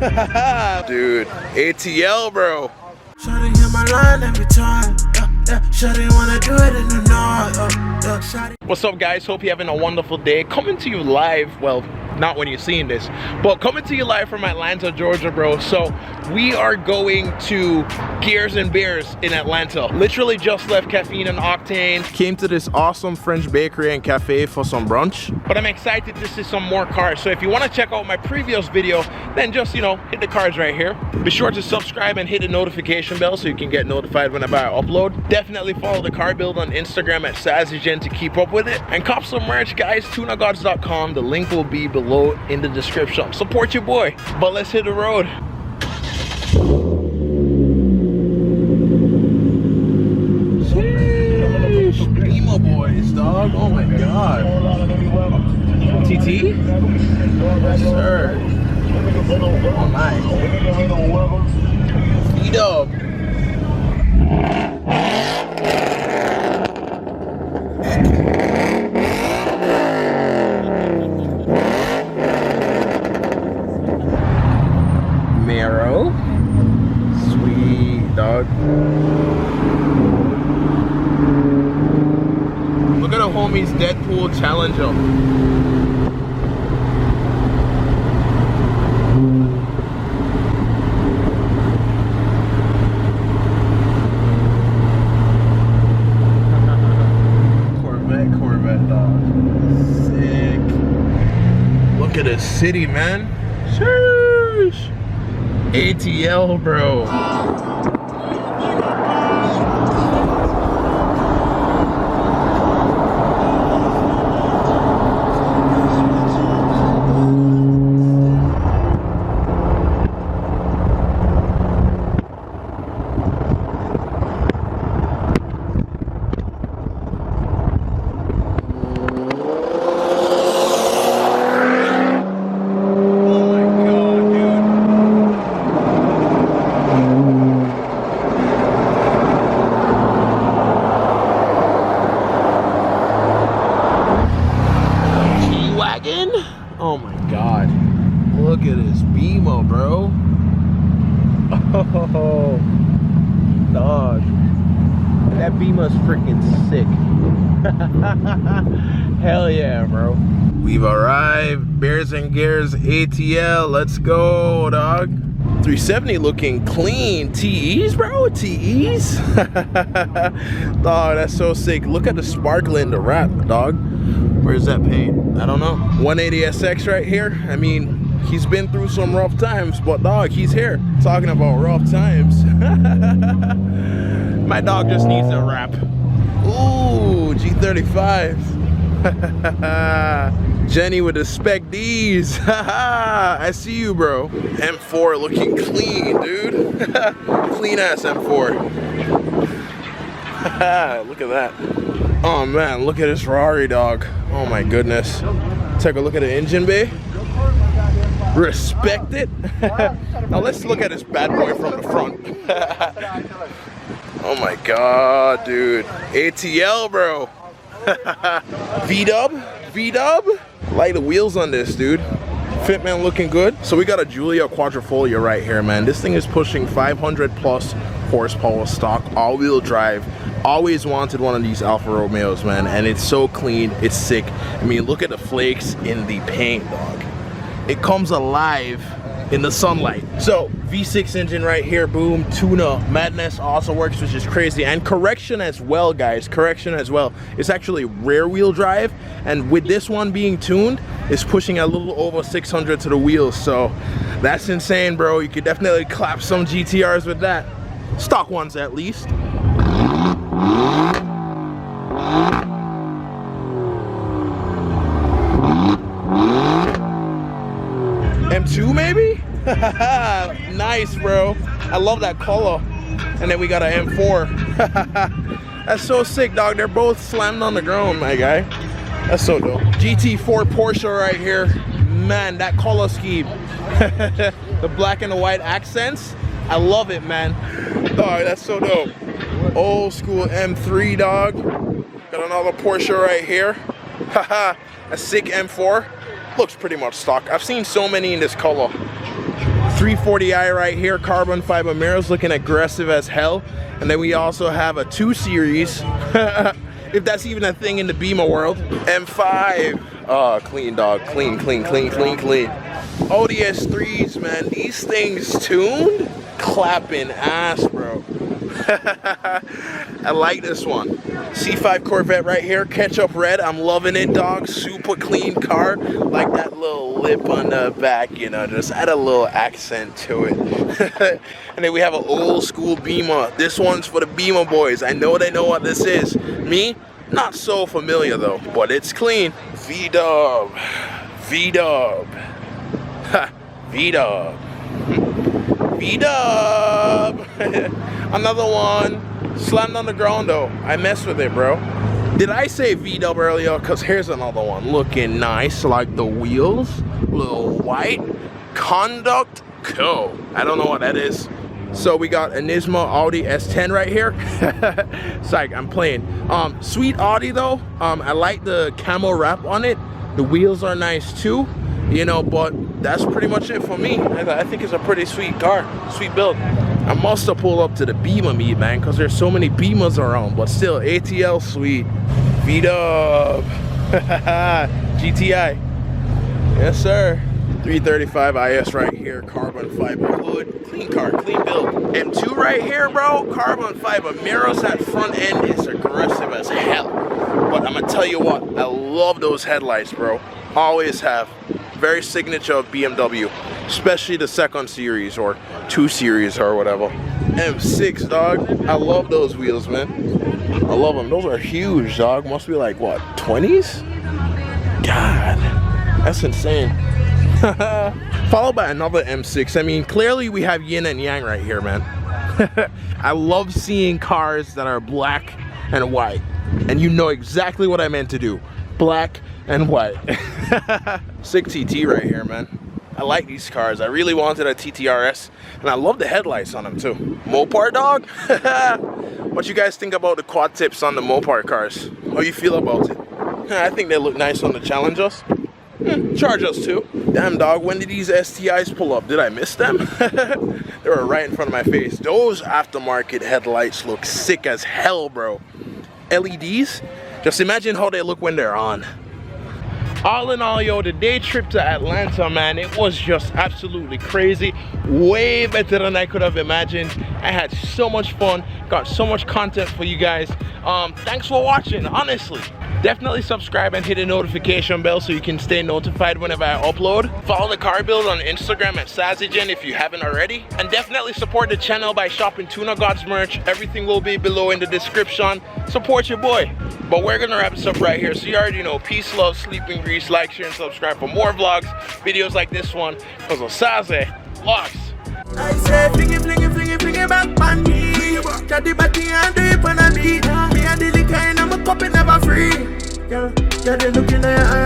Dude, ATL, bro. Shawty hit my line every time. Shawty wanna do it in the night. What's up, guys? Hope you're having a wonderful day. Coming to you live, well, not when you're seeing this, but coming to you live from Atlanta, Georgia, bro. So we are going to Gears and Beers in Atlanta. Literally just left Caffeine and Octane. Came to this awesome French bakery and cafe for some brunch. But I'm excited to see some more cars. So if you want to check out my previous video, then just, you know, hit the cards right here. Be sure to subscribe and hit the notification bell so you can get notified whenever I upload. Definitely follow the car build on Instagram at SazzyGen to keep up with it. And cop some merch, guys. TunerGodz.com. The link will be below in the description. Support your boy. But let's hit the road. Sheesh. Beamer boys, dog. Oh my god. TT? Yes, sir. Oh my. Feed up. Marrow. Sweet, dog. Look at the homies Deadpool Challenger. Corvette, dog. Sick. Look at the city, man. Sheesh. ATL, bro. Oh my god. Look at this Beamer, bro. Oh, dog. That Beamer's freaking sick. Hell yeah, bro. We've arrived. Bears and Gears ATL. Let's go, dog. 370 looking clean. TEs, bro. TEs. Dog, that's so sick. Look at the sparkle in the wrap, dog. Where's that paint? I don't know. 180SX right here. I mean, he's been through some rough times, but dog, he's here. Talking about rough times. My dog just needs a wrap. Ooh, G35. Jenny with the Spec D's. I see you, bro. M4 looking clean, dude. Clean ass M4. Look at that. Oh man, look at this Ferrari, dog. Oh my goodness. Take a look at the engine bay. Respect it. Now let's look at this bad boy from the front. Oh my god, dude. ATL, bro. V-dub. Light the wheels on this, dude. Fitment looking good. So we got a Guilia Quadrifoglio right here, man. This thing is pushing 500 plus horsepower stock, all-wheel drive. Always wanted one of these Alfa Romeos, man, and it's so clean. It's sick. I mean, look at the flakes in the paint, dog. It comes alive in the sunlight. So V6 engine right here, boom. Tuner madness also works, which is crazy. And correction as well, guys. Correction as well. It's actually rear wheel drive, and with this one being tuned, it's pushing a little over 600 to the wheels. So that's insane, bro. You could definitely clap some GTRs with that. Stock ones at least. M2 maybe? Nice, bro. I love that color. And then we got an M4. That's so sick, dog. They're both slammed on the ground, my guy. That's so dope. GT4 Porsche right here. Man, that color scheme. The black and the white accents. I love it, man. Dog, that's so dope. Old school M3, dog. Got another Porsche right here. Haha, a sick M4. Looks pretty much stock. I've seen so many in this color. 340i right here, carbon fiber mirrors, looking aggressive as hell. And then we also have a 2 Series, if that's even a thing in the Beamer world. M5, oh, clean dog, clean. ODS 3s, man, these things tuned, clapping ass, bro. I like this one. C5 Corvette right here, ketchup red. I'm loving it, dog. Super clean car. Like that little lip on the back, you know, just add a little accent to it. And then we have an old school Beamer. This one's for the Beamer boys. I know they know what this is. Me, not so familiar though, but it's clean. V-dub. V-dub. V-dub. V-dub. Another one. Slammed on the ground though. I messed with it, bro. Did I say V-dub earlier? Because here's another one. Looking nice, like the wheels. Little white. Conduct Co. I don't know what that is. So we got a Nismo Audi S10 right here. Psych, I'm playing. Sweet Audi though. I like the camo wrap on it. The wheels are nice too. You know, but that's pretty much it for me. I think it's a pretty sweet car, sweet build. I must have pulled up to the Beamer meet, man, because there's so many Beamers around, but still, ATL sweet. V-dub. GTI. Yes, sir. 335 IS right here, carbon fiber hood. Clean car, clean build. M2 right here, bro. Carbon fiber mirrors. That front end is aggressive as hell. But I'm going to tell you what, I love those headlights, bro. Always have. Very signature of BMW, especially the 2nd Series or 2 Series or whatever. M6, dog. I love those wheels, man. I love them. Those are huge, dog. Must be like, what, 20s? God, that's insane. Followed by another M6. I mean, clearly we have yin and yang right here, man. I love seeing cars that are black and white. And you know exactly what I meant to do. Black and white. Sick TT right here, man. I like these cars. I really wanted a TTRS, and I love the headlights on them too. Mopar, dog. What you guys think about the quad tips on the Mopar cars? How you feel about it? I think they look nice on the Challengers. Charge us too. Damn, dog, when did these STIs pull up? Did I miss them? They were right in front of my face. Those aftermarket headlights look sick as hell, bro. LEDs, just imagine how they look when they're on. All in all, yo, the day trip to Atlanta, man, it was just absolutely crazy. Way better than I could have imagined. I had so much fun, got so much content for you guys. Thanks for watching, honestly. Definitely subscribe and hit the notification bell so you can stay notified whenever I upload. Follow the car build on Instagram at Sazigen if you haven't already. And definitely support the channel by shopping TunerGodz merch. Everything will be below in the description. Support your boy. But we're gonna wrap this up right here. So you already know, peace, love, sleeping grease, like, share, and subscribe for more vlogs, videos like this one. Because of Saze, locks. I say fling it back on me. Got the body and the pan on me. Me and the liquor and I'm a cup and never free. Yeah, they looking at your